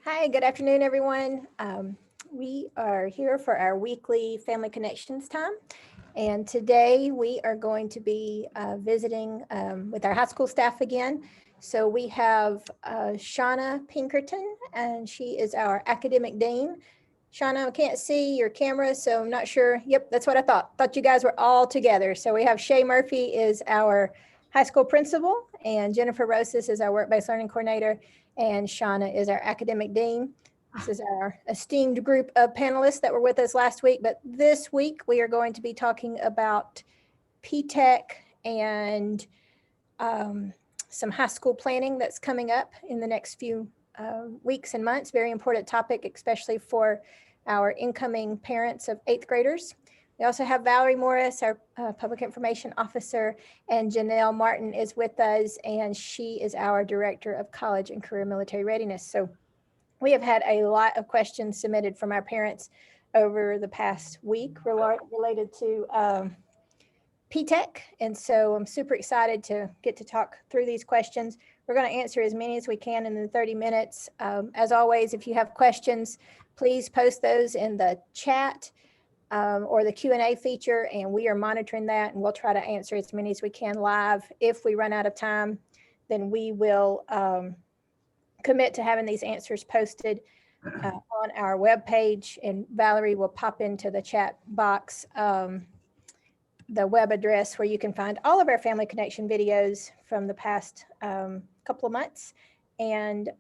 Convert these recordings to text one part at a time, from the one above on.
Hi, good afternoon, everyone. We are here for our weekly Family Connections time. And today we are going to be visiting with our high school staff again. So we have Shauna Pinkerton, and she is our academic dean. Shauna, I can't see your camera, so I'm not sure. Yep, that's what I thought. Thought you guys were all together. So we have Shay Murphy is our high school principal, and Jennifer Rosas is our work-based learning coordinator, and Shauna is our academic dean. This is our esteemed group of panelists that were with us last week, but this week we are going to be talking about P-Tech and some high school planning that's coming up in the next few weeks and months. Very important topic, especially for our incoming parents of 8th graders. We also have Valerie Morris, our public information officer, and Janelle Martin is with us, and she is our director of college and career military readiness. So we have had a lot of questions submitted from our parents over the past week related to P-Tech. And so I'm super excited to get to talk through these questions. We're going to answer as many as we can in the 30 minutes. As always, if you have questions, please post those in the chat or the Q&A feature, and we are monitoring that, and we'll try to answer as many as we can live. If we run out of time, then we will commit to having these answers posted on our webpage, and Valerie will pop into the chat box the web address where you can find all of our Family Connection videos from the past couple of months, and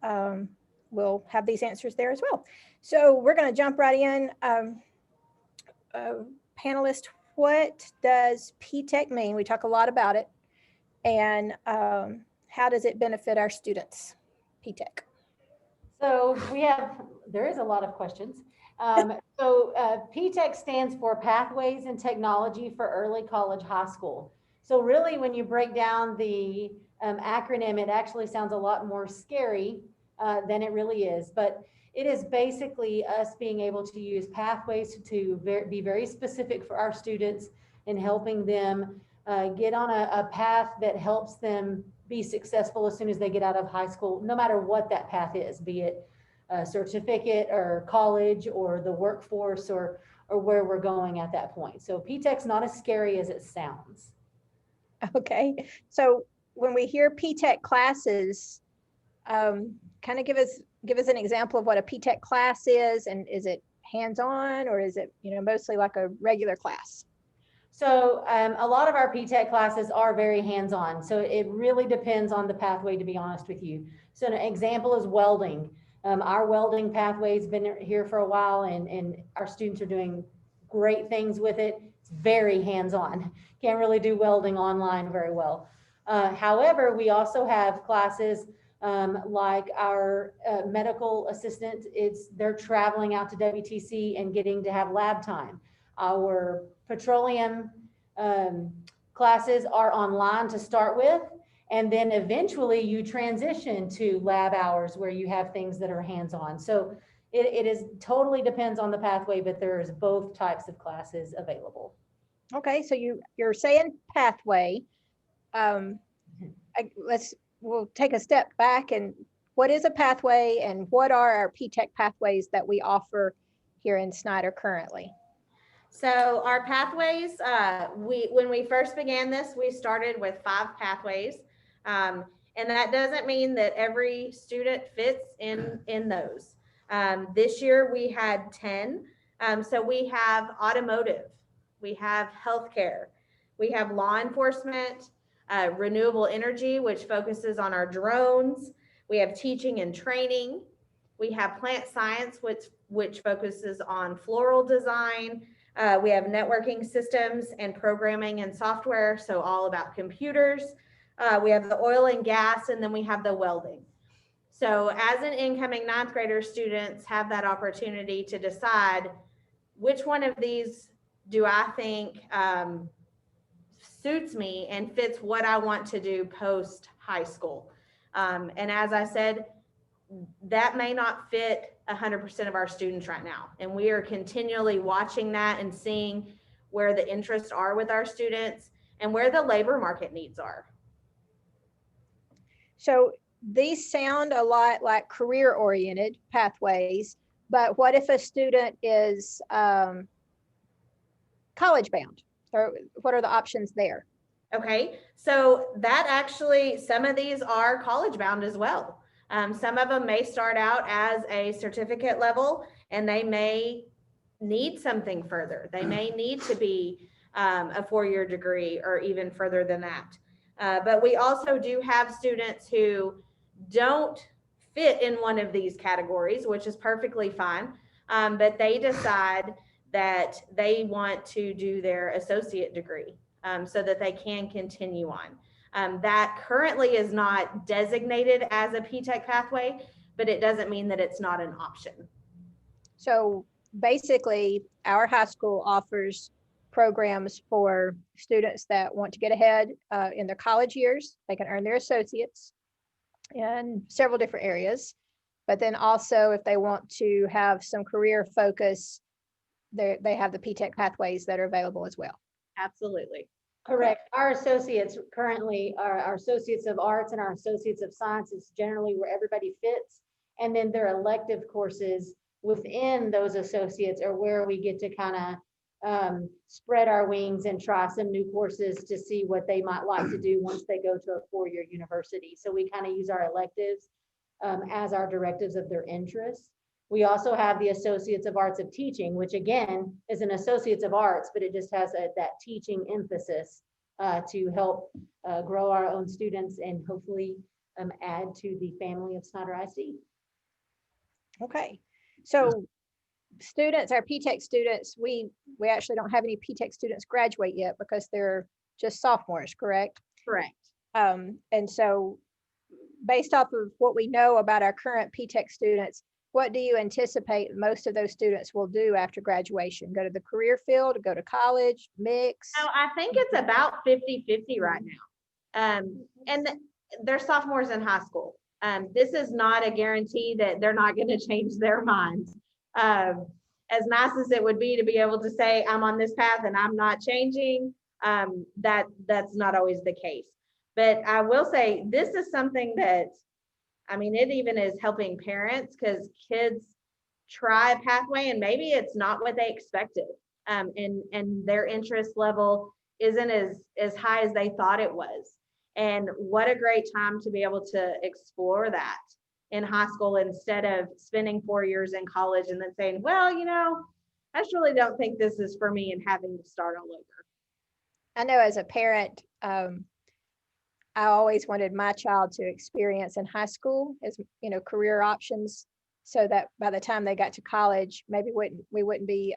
we'll have these answers there as well. So we're going to jump right in. Panelist, what does P-Tech mean? We talk a lot about it, and how does it benefit our students, P-Tech? So there is a lot of questions. P-Tech stands for Pathways in Technology for Early College High School. So really, when you break down the acronym, it actually sounds a lot more scary than it really is. But it is basically us being able to use pathways to be very specific for our students and helping them get on a path that helps them be successful as soon as they get out of high school, no matter what that path is, be it a certificate or college or the workforce or where we're going at that point. So P-Tech's not as scary as it sounds. Okay, so when we hear P-Tech classes, kind of give us an example of what a P-Tech class is, and is it hands-on or is it mostly like a regular class? So a lot of our P-Tech classes are very hands-on. So it really depends on the pathway, to be honest with you. So an example is welding. Our welding pathway has been here for a while, and our students are doing great things with it. It's very hands-on. Can't really do welding online very well. However, we also have classes like our medical assistant. They're traveling out to WTC and getting to have lab time. Our petroleum classes are online to start with, and then eventually you transition to lab hours where you have things that are hands-on. So it is totally depends on the pathway, but there's both types of classes available. Okay, so you're saying pathway. We'll take a step back, and what is a pathway, and what are our P-Tech pathways that we offer here in Snyder currently? So our pathways, when we first began this, we started with 5 pathways. And that doesn't mean that every student fits in those. This year we had 10. So we have automotive, we have healthcare, we have law enforcement, renewable energy, which focuses on our drones. We have teaching and training. We have plant science, which focuses on floral design. We have networking systems and programming and software, so all about computers. We have the oil and gas, and then we have the welding. So as an incoming 9th grader, students have that opportunity to decide which one of these do I think suits me and fits what I want to do post high school. And as I said, that may not fit 100% of our students right now. And we are continually watching that and seeing where the interests are with our students and where the labor market needs are. So these sound a lot like career-oriented pathways, but what if a student is college-bound? Or what are the options there? Okay, so that actually, some of these are college bound as well. Some of them may start out as a certificate level and they may need something further. They may need to be a 4-year degree or even further than that. But we also do have students who don't fit in one of these categories, which is perfectly fine. But they decide that they want to do their associate degree so that they can continue on. That currently is not designated as a P-Tech pathway, but it doesn't mean that it's not an option. So basically, our high school offers programs for students that want to get ahead in their college years. They can earn their associates in several different areas. But then also, if they want to have some career focus, they have the P-Tech pathways that are available as well. Absolutely. Correct. Our associates currently are our associates of arts and our associates of science is generally where everybody fits. And then their elective courses within those associates are where we get to kind of spread our wings and try some new courses to see what they might like to do once they go to a 4-year university. So we kind of use our electives as our directives of their interests. We also have the Associates of Arts of Teaching, which again is an Associates of Arts, but it just has that teaching emphasis to help grow our own students and hopefully add to the family of Snyder ISD. Okay, so students, our P-Tech students, we actually don't have any P-Tech students graduate yet because they're just sophomores, correct? Correct. And so based off of what we know about our current P-Tech students, what do you anticipate most of those students will do after graduation? Go to the career field, go to college, mix? So I think it's about 50-50 right now. And they're sophomores in high school. This is not a guarantee that they're not going to change their minds. As nice as it would be to be able to say, I'm on this path and I'm not changing, that's not always the case. But I will say this is something that, I mean, it even is helping parents because kids try a pathway and maybe it's not what they expected. And their interest level isn't as high as they thought it was. And what a great time to be able to explore that in high school instead of spending 4 years in college and then saying, well, you know, I just really don't think this is for me and having to start all over. I know as a parent, I always wanted my child to experience in high school as, you know, career options so that by the time they got to college, maybe we wouldn't be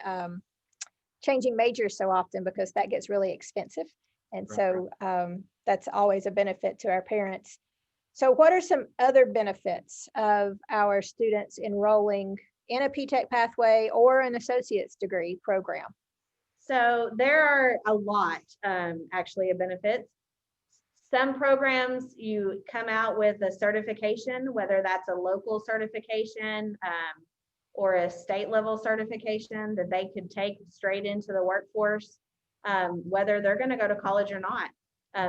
changing majors so often because that gets really expensive. And so that's always a benefit to our parents. So what are some other benefits of our students enrolling in a P-Tech pathway or an associate's degree program? So there are a lot actually of benefits. Some programs you come out with a certification, whether that's a local certification or a state level certification that they could take straight into the workforce, whether they're going to go to college or not.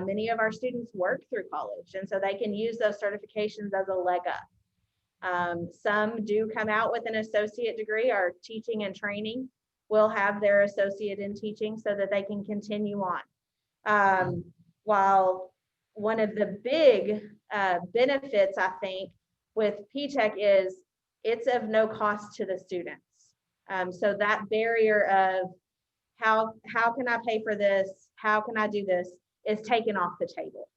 Many of our students work through college, and so they can use those certifications as a leg up. Some do come out with an associate degree. Our teaching and training will have their associate in teaching so that they can continue on. While one of the big benefits, I think, with P-Tech is it's of no cost to the students. So that barrier of how can I pay for this? How can I do this? Is taken off the table.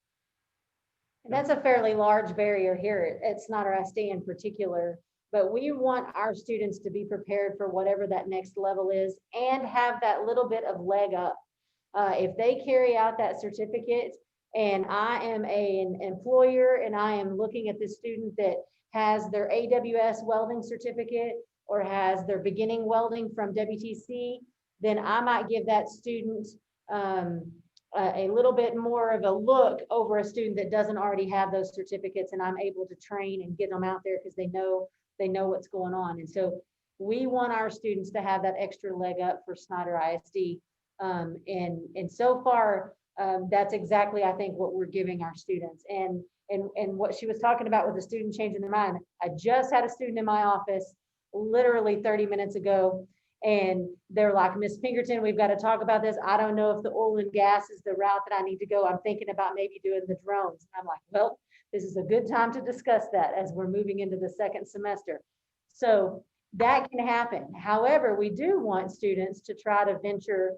And that's a fairly large barrier here at Snyder ISD in particular, but we want our students to be prepared for whatever that next level is and have that little bit of leg up. If they carry out that certificate and I am an employer and I am looking at this student that has their AWS welding certificate or has their beginning welding from WTC, then I might give that student a little bit more of a look over a student that doesn't already have those certificates, and I'm able to train and get them out there because they know what's going on. And so we want our students to have that extra leg up for Snyder ISD. And so far, that's exactly, I think, what we're giving our students. And And what she was talking about with the student changing their mind, I just had a student in my office literally 30 minutes ago, and they're like, Miss Pinkerton, we've got to talk about this. I don't know if the oil and gas is the route that I need to go. I'm thinking about maybe doing the drones. And I'm like, well, this is a good time to discuss that as we're moving into the second semester. So that can happen. However, we do want students to try to venture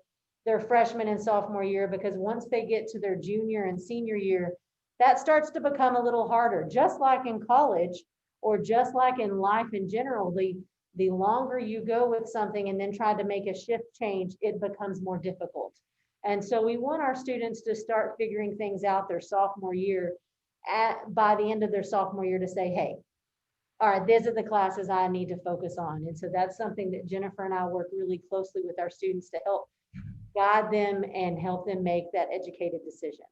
their freshman and sophomore year, because once they get to their junior and senior year, that starts to become a little harder. Just like in college, or just like in life in general, the longer you go with something and then try to make a shift change, it becomes more difficult. And so we want our students to start figuring things out their sophomore year, by the end of their sophomore year, to say, hey, all right, these are the classes I need to focus on. And so that's something that Jennifer and I work really closely with our students to help guide them and help them make that educated decision.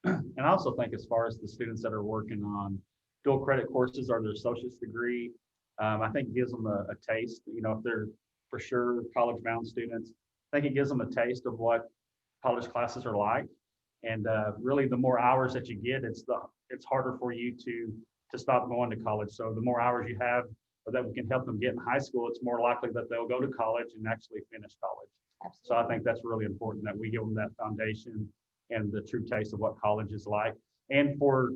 And I also think as far as the students that are working on dual credit courses or their associate's degree, I think it gives them a taste, you know, if they're for sure college bound students, I think it gives them a taste of what college classes are like. And really the more hours that you get, it's harder for you to stop going to college. So the more hours you have, or that we can help them get in high school, it's more likely that they'll go to college and actually finish college. Absolutely. So I think that's really important that we give them that foundation and the true taste of what college is like. And for,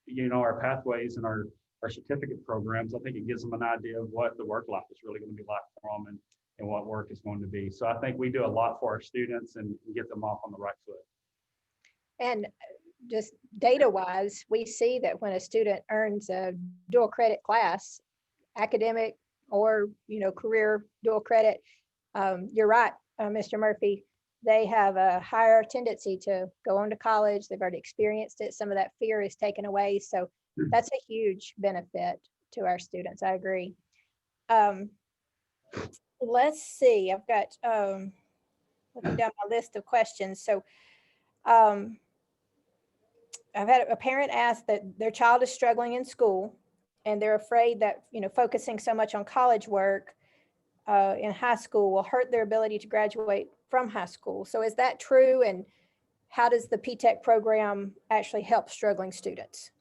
you know, our pathways and our certificate programs, I think it gives them an idea of what the work life is really going to be like for them, and what work is going to be. So I think we do a lot for our students and get them off on the right foot. And just data wise, we see that when a student earns a dual credit class, academic or, you know, career dual credit, you're right, Mr. Murphy, they have a higher tendency to go on to college. They've already experienced it. Some of that fear is taken away. So that's a huge benefit to our students. I agree. Let's see, I've got, looking down my list of questions. So I've had a parent ask that their child is struggling in school and they're afraid that, you know, focusing so much on college work in high school will hurt their ability to graduate from high school. So is that true? And how does the P-Tech program actually help struggling students?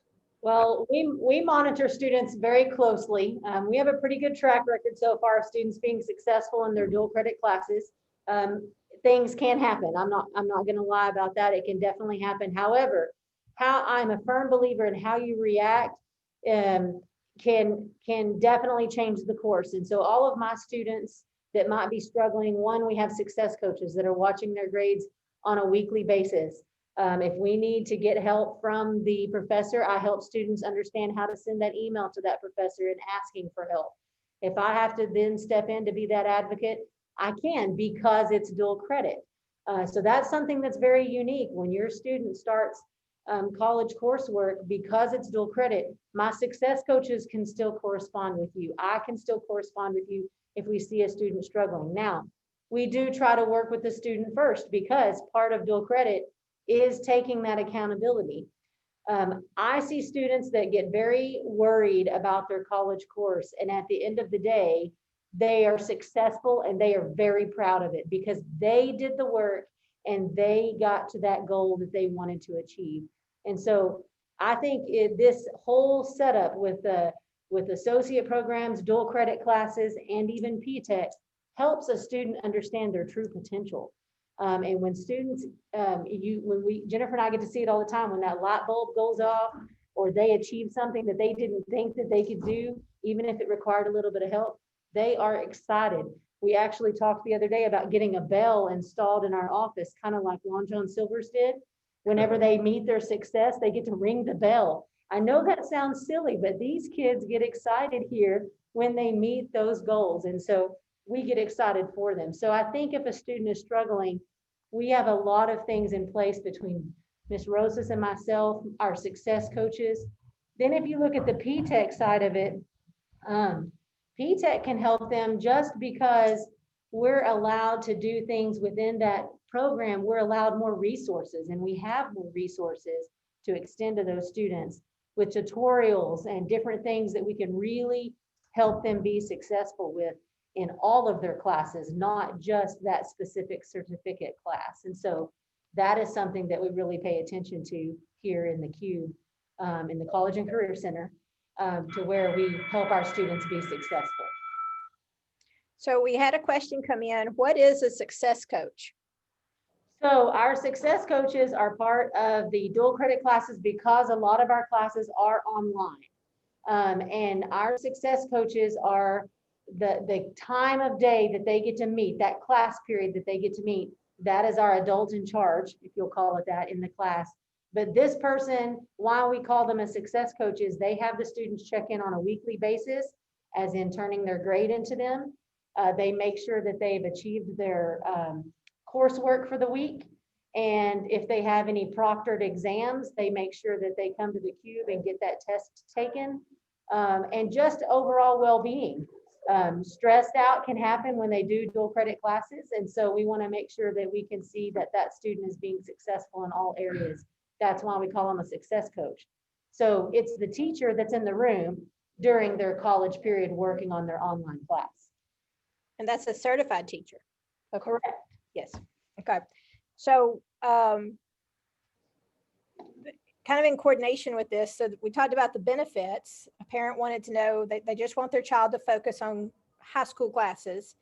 Well, we monitor students very closely. We have a pretty good track record so far of students being successful in their dual credit classes. Things can happen. I'm not going to lie about that. It can definitely happen. However, how I'm a firm believer in how you react can definitely change the course. And so all of my students that might be struggling, one, we have success coaches that are watching their grades on a weekly basis. If we need to get help from the professor, I help students understand how to send that email to that professor and asking for help. If I have to then step in to be that advocate, I can, because it's dual credit. So that's something that's very unique. When your student starts college coursework, because it's dual credit, my success coaches can still correspond with you. I can still correspond with you if we see a student struggling. Now, we do try to work with the student first, because part of dual credit is taking that accountability. I see students that get very worried about their college course, and at the end of the day, they are successful and they are very proud of it because they did the work and they got to that goal that they wanted to achieve. And so I think this whole setup with associate programs, dual credit classes, and even P-Tech helps a student understand their true potential. And when students, Jennifer and I get to see it all the time, when that light bulb goes off or they achieve something that they didn't think that they could do, even if it required a little bit of help, they are excited. We actually talked the other day about getting a bell installed in our office, kind of like Long John Silver's did. Whenever they meet their success, they get to ring the bell. I know that sounds silly, but these kids get excited here when they meet those goals. And so we get excited for them. So I think if a student is struggling, we have a lot of things in place between Ms. Rosas and myself, our success coaches. Then if you look at the P-Tech side of it, P-Tech can help them just because we're allowed to do things within that program. We're allowed more resources, and we have more resources to extend to those students with tutorials and different things that we can really help them be successful with in all of their classes, not just that specific certificate class. And so that is something that we really pay attention to here in the Cube. in the College and Career Center, to where we help our students be successful. So we had a question come in. What is a success coach? So our success coaches are part of the dual credit classes because a lot of our classes are online. And our success coaches are the time of day that they get to meet, that class period that they get to meet. That is our adult in charge, if you'll call it that, in the class. But this person, why we call them a success coach, is they have the students check in on a weekly basis, as in turning their grade into them. They make sure that they've achieved their coursework for the week. And if they have any proctored exams, they make sure that they come to the cube and get that test taken. And just overall well-being. Stressed out can happen when they do dual credit classes. And so we want to make sure that we can see that that student is being successful in all areas. That's why we call them a success coach. So it's the teacher that's in the room during their college period working on their online class. And that's a certified teacher. Okay. Correct. Yes. Okay. So kind of in coordination with this, so we talked about the benefits. A parent wanted to know that they just want their child to focus on high school classes.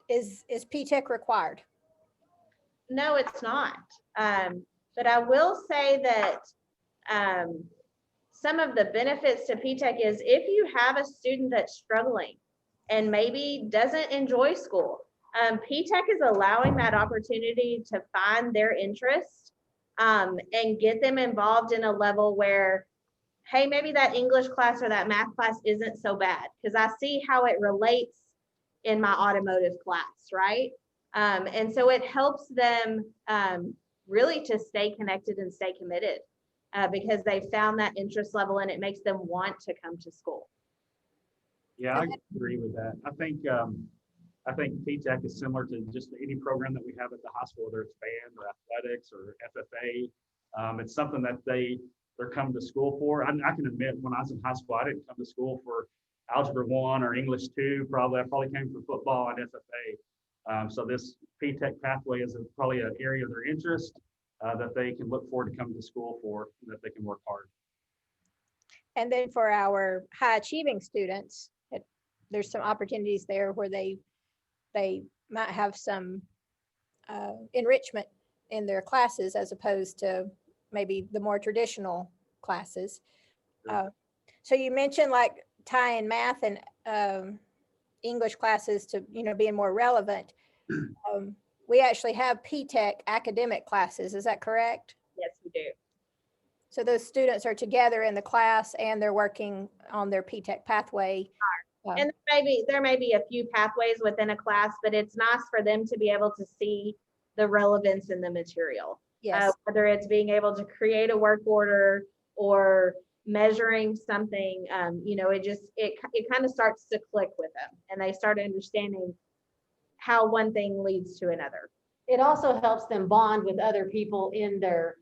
Is P-Tech required? No, it's not. But I will say that some of the benefits to P-Tech is if you have a student that's struggling and maybe doesn't enjoy school, P-Tech is allowing that opportunity to find their interest and get them involved in a level where, hey, maybe that English class or that math class isn't so bad because I see how it relates in my automotive class, right? And so it helps them really to stay connected and stay committed because they found that interest level and it makes them want to come to school. Yeah, I agree with that. I think P-Tech is similar to just any program that we have at the high school, whether it's band or athletics or FFA. It's something that they're coming to school for. I can admit when I was in high school, I didn't come to school for Algebra 1 or English 2. I probably came for football and FFA. So this P-Tech pathway is probably an area of their interest that they can look forward to coming to school for, that they can work hard. And then for our high achieving students, there's some opportunities there where they might have some enrichment in their classes as opposed to maybe the more traditional classes. So you mentioned like tying math and English classes to, being more relevant. We actually have P-Tech academic classes. Is that correct? Yes, we do. So those students are together in the class and they're working on their P-Tech pathway. And there may be a few pathways within a class, but it's nice for them to be able to see the relevance in the material. Yes. Whether it's being able to create a work order or measuring something, it kind of starts to click with them and they start understanding how one thing leads to another. It also helps them bond with other people in their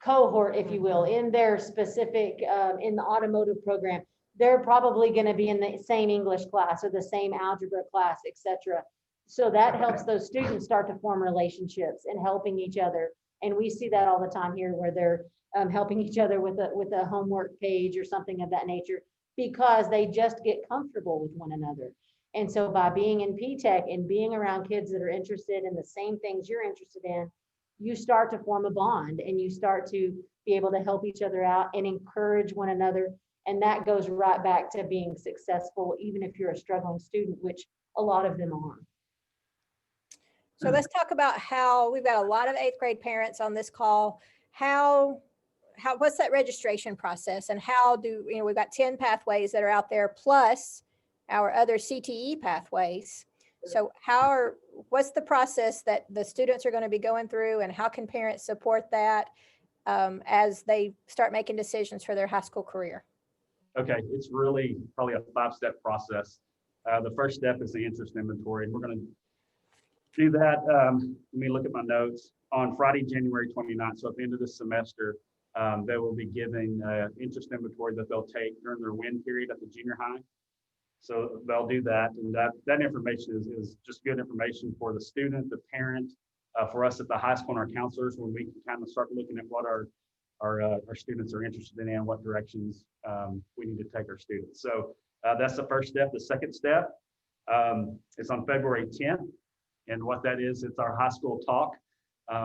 cohort, if you will, in their specific, in the automotive program. They're probably going to be in the same English class or the same algebra class, etc. So that helps those students start to form relationships and helping each other. And we see that all the time here where they're helping each other with a homework page or something of that nature because they just get comfortable with one another. And so by being in P-Tech and being around kids that are interested in the same things you're interested in, you start to form a bond and you start to be able to help each other out and encourage one another. And that goes right back to being successful, even if you're a struggling student, which a lot of them are. So let's talk about how we've got a lot of 8th grade parents on this call. What's that registration process and how do, we've got 10 pathways that are out there plus our other CTE pathways. So what's the process that the students are going to be going through and how can parents support that as they start making decisions for their high school career? Okay, it's really probably a 5-step process. The first step is the interest inventory, and we're going to do that. Let me look at my notes. On Friday, January 29th, so at the end of this semester, they will be giving interest inventory that they'll take during their WIN period at the junior high. So they'll do that, and that information is just good information for the student, the parent, for us at the high school and our counselors when we can kind of start looking at what our our students are interested in, what directions we need to take our students. So that's the first step. The second step is on February 10th. And what that is, it's our high school talk,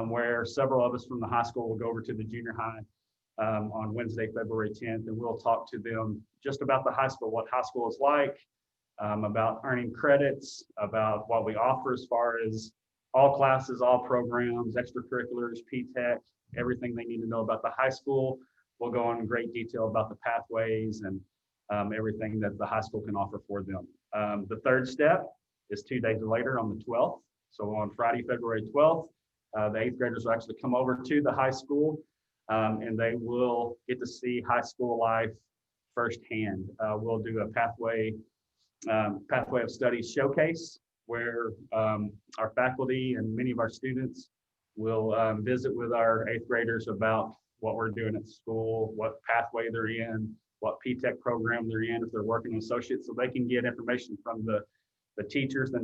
where several of us from the high school will go over to the junior high on Wednesday, February 10th, and we'll talk to them just about the high school, what high school is like, about earning credits, about what we offer as far as all classes, all programs, extracurriculars, P-Tech, everything they need to know about the high school. We'll go in great detail about the pathways and everything that the high school can offer for them. The third step is 2 days later on the 12th. So on Friday, February 12th, the 8th graders will actually come over to the high school and they will get to see high school life firsthand. We'll do a pathway of study showcase where our faculty and many of our students will visit with our 8th graders about what we're doing at school, what pathway they're in, what P-Tech program they're in, if they're working associates, so they can get information from the teachers, the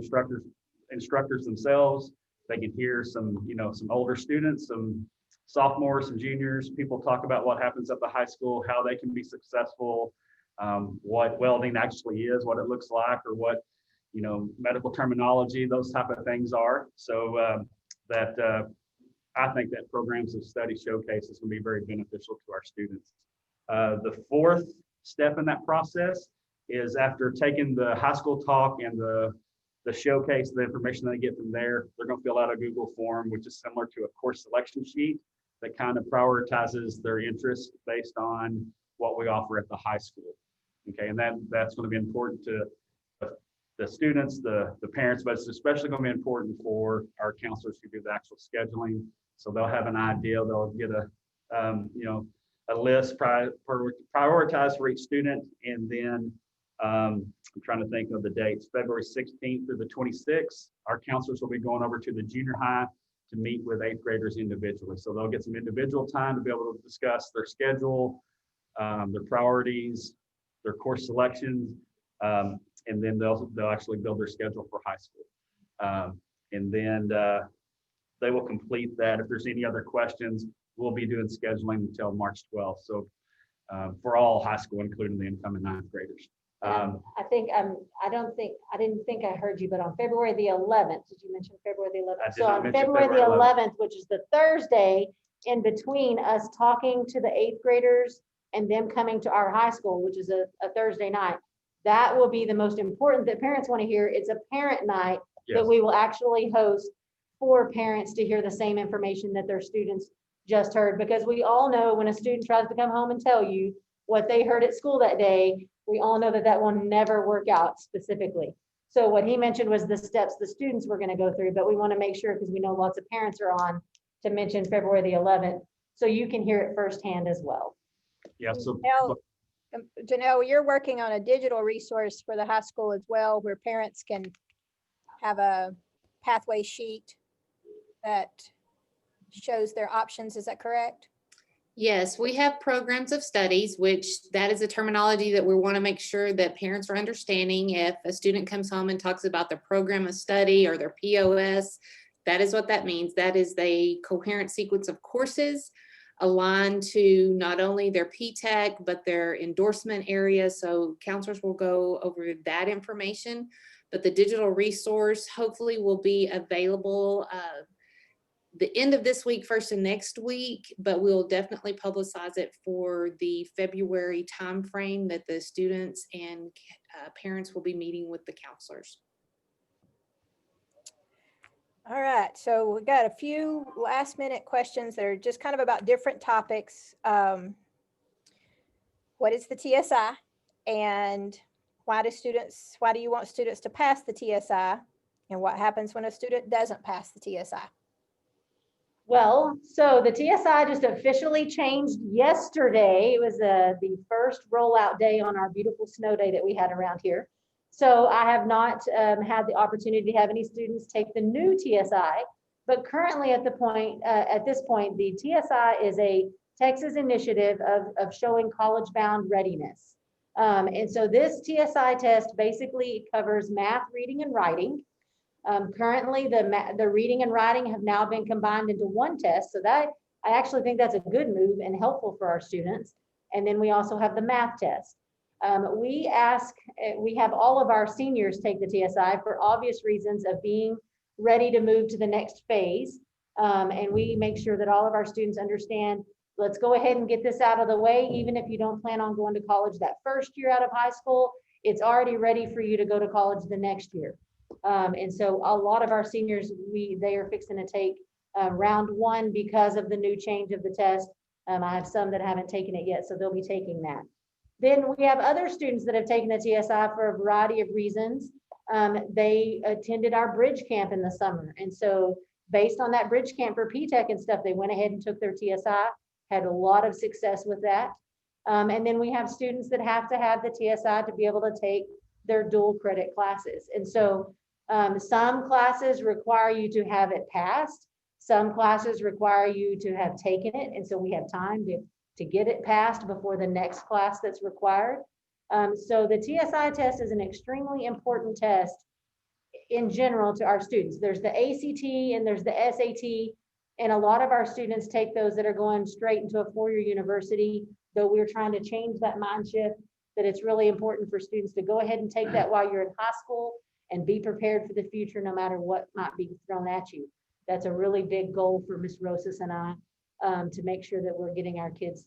instructors themselves. They can hear some older students, some sophomores, some juniors, people talk about what happens at the high school, how they can be successful, what welding actually is, what it looks like, or what, medical terminology, those type of things are. So I think that programs of study showcase is going to be very beneficial to our students. The fourth step in that process is after taking the high school talk and the showcase, the information they get from there, they're going to fill out a Google form, which is similar to a course selection sheet that kind of prioritizes their interests based on what we offer at the high school. Okay, and that's going to be important to the students, the parents, but it's especially going to be important for our counselors who do the actual scheduling. So they'll have an idea, they'll get a list prioritized for each student, and then I'm trying to think of the dates, February 16th through the 26th, our counselors will be going over to the junior high to meet with 8th graders individually. So they'll get some individual time to be able to discuss their schedule, their priorities, their course selections, and then they'll actually build their schedule for high school. And then they will complete that. If there's any other questions, we'll be doing scheduling until March 12th. So for all high school, including the incoming 9th graders. I didn't think I heard you, but on February the 11th, did you mention February the 11th? So on February the 11th, which is the Thursday in between us talking to the 8th graders and them coming to our high school, which is a Thursday night, that will be the most important that parents want to hear. It's a parent night that we will actually host for parents to hear the same information that their students just heard, because we all know when a student tries to come home and tell you what they heard at school that day, we all know that will never work out specifically. So what he mentioned was the steps the students were going to go through, but we want to make sure, because we know lots of parents are on, to mention February the 11th, so you can hear it firsthand as well. Yeah. So Janelle, you're working on a digital resource for the high school as well, where parents can have a pathway sheet that shows their options. Is that correct? Yes, we have programs of studies, which that is a terminology that we want to make sure that parents are understanding. If a student comes home and talks about their program of study or their POS, that is what that means. That is a coherent sequence of courses aligned to not only their P-Tech, but their endorsement area. So counselors will go over that information, but the digital resource hopefully will be available the end of this week, first of next week, but we'll definitely publicize it for the February timeframe that the students and parents will be meeting with the counselors. All right, so we got a few last minute questions that are just kind of about different topics. What is the TSI, and why do you want students to pass the TSI, and what happens when a student doesn't pass the TSI? Well, so the TSI just officially changed yesterday. It was the first rollout day on our beautiful snow day that we had around here. So I have not had the opportunity to have any students take the new TSI, but currently at this point, the TSI is a Texas initiative of showing college-bound readiness. And so this TSI test basically covers math, reading, and writing. Currently, the reading and writing have now been combined into one test. So that I actually think that's a good move and helpful for our students. And then we also have the math test. We have all of our seniors take the TSI for obvious reasons of being ready to move to the next phase. And we make sure that all of our students understand, let's go ahead and get this out of the way. Even if you don't plan on going to college that first year out of high school, it's already ready for you to go to college the next year. And so a lot of our seniors, they are fixing to take round one because of the new change of the test. I have some that haven't taken it yet, so they'll be taking that. Then we have other students that have taken the TSI for a variety of reasons. They attended our bridge camp in the summer. And so based on that bridge camp for P-Tech and stuff, they went ahead and took their TSI, had a lot of success with that. And then we have students that have to have the TSI to be able to take their dual credit classes. And so some classes require you to have it passed. Some classes require you to have taken it. And so we have time to get it passed before the next class that's required. So the TSI test is an extremely important test in general to our students. There's the ACT and there's the SAT, and a lot of our students take those that are going straight into a four-year university, though we're trying to change that mind shift, that it's really important for students to go ahead and take that while you're in high school and be prepared for the future no matter what might be thrown at you. That's a really big goal for Ms. Rosas and I, to make sure that we're getting our kids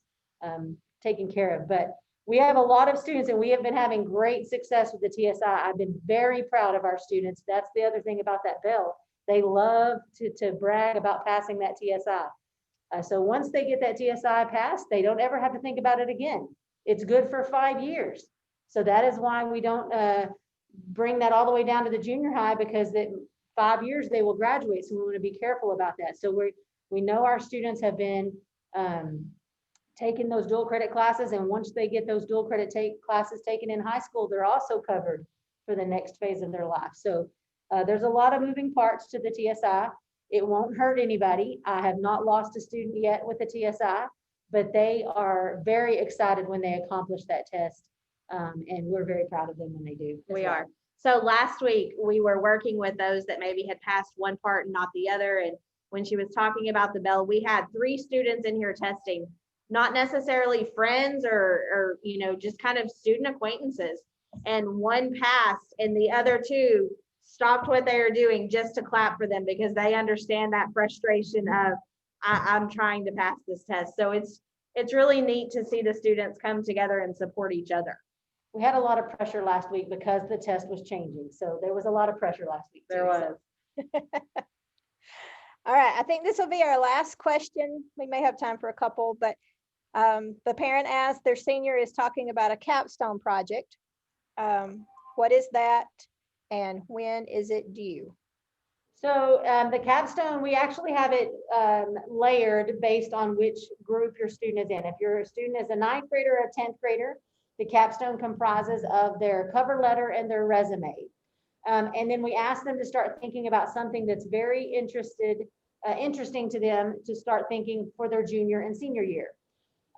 taken care of. But we have a lot of students and we have been having great success with the TSI. I've been very proud of our students. That's the other thing about that bell. They love to brag about passing that TSI. So once they get that TSI passed, they don't ever have to think about it again. It's good for 5 years. So that is why we don't bring that all the way down to the junior high, because 5 years they will graduate. So we want to be careful about that. So we know our students have been taking those dual credit classes, and once they get those dual credit classes taken in high school, they're also covered for the next phase of their life. So there's a lot of moving parts to the TSI. It won't hurt anybody. I have not lost a student yet with the TSI, but they are very excited when they accomplish that test. And we're very proud of them when they do. We are. So last week we were working with those that maybe had passed one part and not the other. And when she was talking about the bell, we had 3 students in here testing, not necessarily friends or just kind of student acquaintances. And one passed and the other 2 stopped what they were doing just to clap for them, because they understand that frustration of I'm trying to pass this test. So it's really neat to see the students come together and support each other. We had a lot of pressure last week because the test was changing. So there was a lot of pressure last week. There was. All right, I think this will be our last question. We may have time for a couple, but the parent asked, their senior is talking about a capstone project. What is that and when is it due? So the capstone, we actually have it layered based on which group your student is in. If your student is a 9th grader or a 10th grader, the capstone comprises of their cover letter and their resume. And then we ask them to start thinking about something that's very interesting to them to start thinking for their junior and senior year.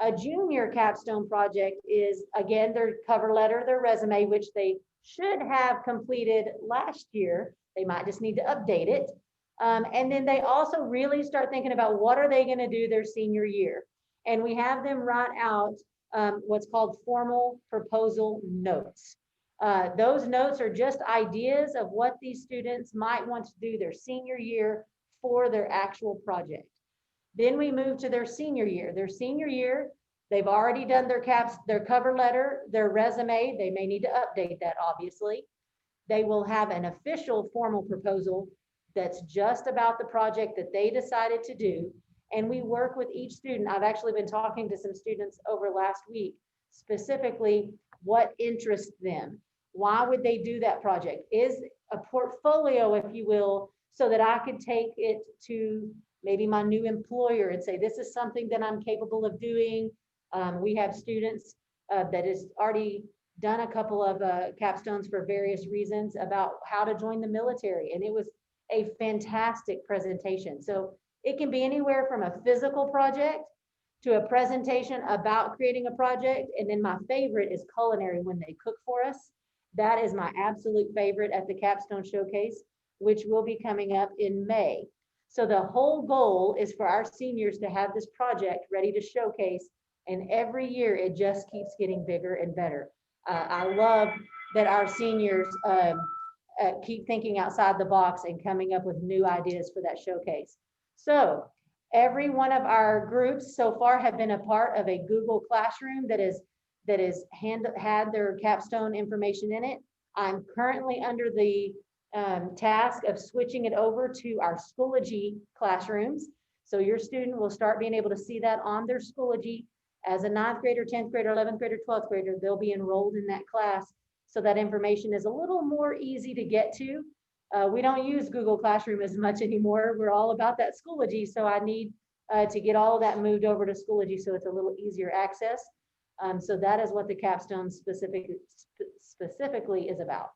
A junior capstone project is, again, their cover letter, their resume, which they should have completed last year. They might just need to update it. And then they also really start thinking about what are they going to do their senior year. And we have them write out what's called formal proposal notes. Those notes are just ideas of what these students might want to do their senior year for their actual project. Then we move to their senior year. Their senior year, they've already done their cover letter, their resume. They may need to update that, obviously. They will have an official formal proposal that's just about the project that they decided to do. And we work with each student. I've actually been talking to some students over last week, specifically what interests them. Why would they do that project? Is a portfolio, if you will, so that I could take it to maybe my new employer and say, this is something that I'm capable of doing. We have students that has already done a couple of capstones for various reasons about how to join the military. And it was a fantastic presentation. So it can be anywhere from a physical project to a presentation about creating a project. And then my favorite is culinary, when they cook for us. That is my absolute favorite at the Capstone Showcase, which will be coming up in May. So the whole goal is for our seniors to have this project ready to showcase. And every year it just keeps getting bigger and better. I love that our seniors keep thinking outside the box and coming up with new ideas for that showcase. So every one of our groups so far have been a part of a Google Classroom that had their capstone information in it. I'm currently under the task of switching it over to our Schoology classrooms. So your student will start being able to see that on their Schoology as a 9th grader, 10th grader, 11th grader, 12th grader. They'll be enrolled in that class. So that information is a little more easy to get to. We don't use Google Classroom as much anymore. We're all about that Schoology. So I need to get all of that moved over to Schoology so it's a little easier access. So that is what the capstone specifically is about.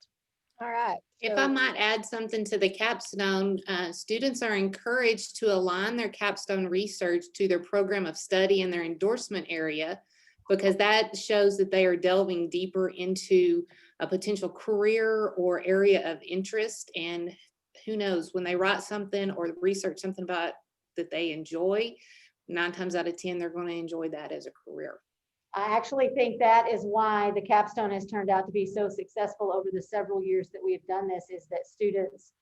All right. If so- I might add something to the capstone, students are encouraged to align their capstone research to their program of study and their endorsement area, because that shows that they are delving deeper into a potential career or area of interest. And who knows, when they write something or research something about that they enjoy, 9 times out of 10, they're going to enjoy that as a career. I actually think that is why the capstone has turned out to be so successful over the several years that we have done this, is that students,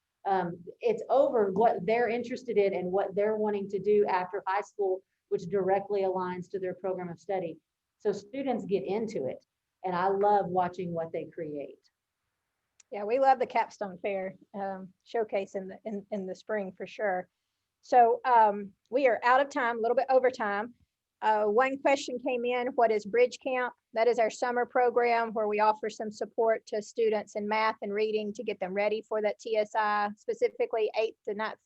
it's over what they're interested in and what they're wanting to do after high school, which directly aligns to their program of study. So students get into it, and I love watching what they create. Yeah, we love the Capstone Fair showcase in the spring for sure. So we are out of time, a little bit over time. One question came in: what is Bridge Camp? That is our summer program where we offer some support to students in math and reading to get them ready for that TSI, specifically 8th to 9th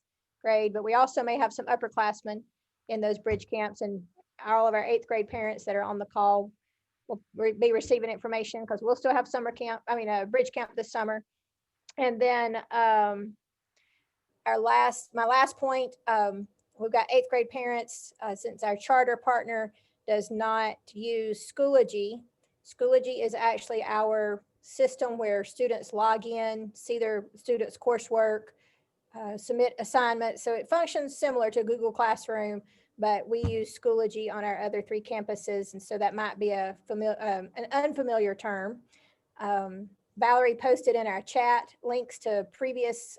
grade. But we also may have some upperclassmen in those Bridge Camps, and all of our 8th grade parents that are on the call will be receiving information, because we'll still have Bridge Camp this summer. And then my last point, we've got 8th grade parents, since our charter partner does not use Schoology. Schoology is actually our system where students log in, see their students' coursework, submit assignments. So it functions similar to Google Classroom, but we use Schoology on our other 3 campuses. And so that might be an unfamiliar term. Valerie posted in our chat links to previous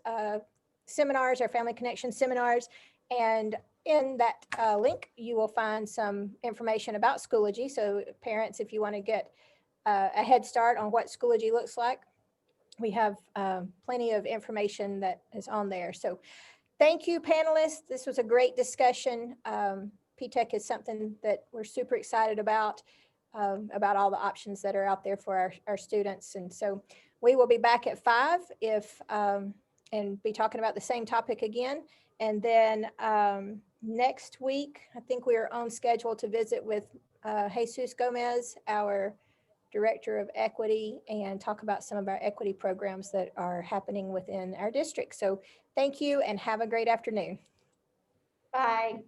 seminars, our Family Connection seminars. And in that link, you will find some information about Schoology. So parents, if you want to get a head start on what Schoology looks like, we have plenty of information that is on there. So thank you, panelists. This was a great discussion. P-Tech is something that we're super excited about all the options that are out there for our students. And so we will be back at 5 and be talking about the same topic again. And then next week, I think we are on schedule to visit with Jesus Gomez, our Director of Equity, and talk about some of our equity programs that are happening within our district. So thank you and have a great afternoon. Bye.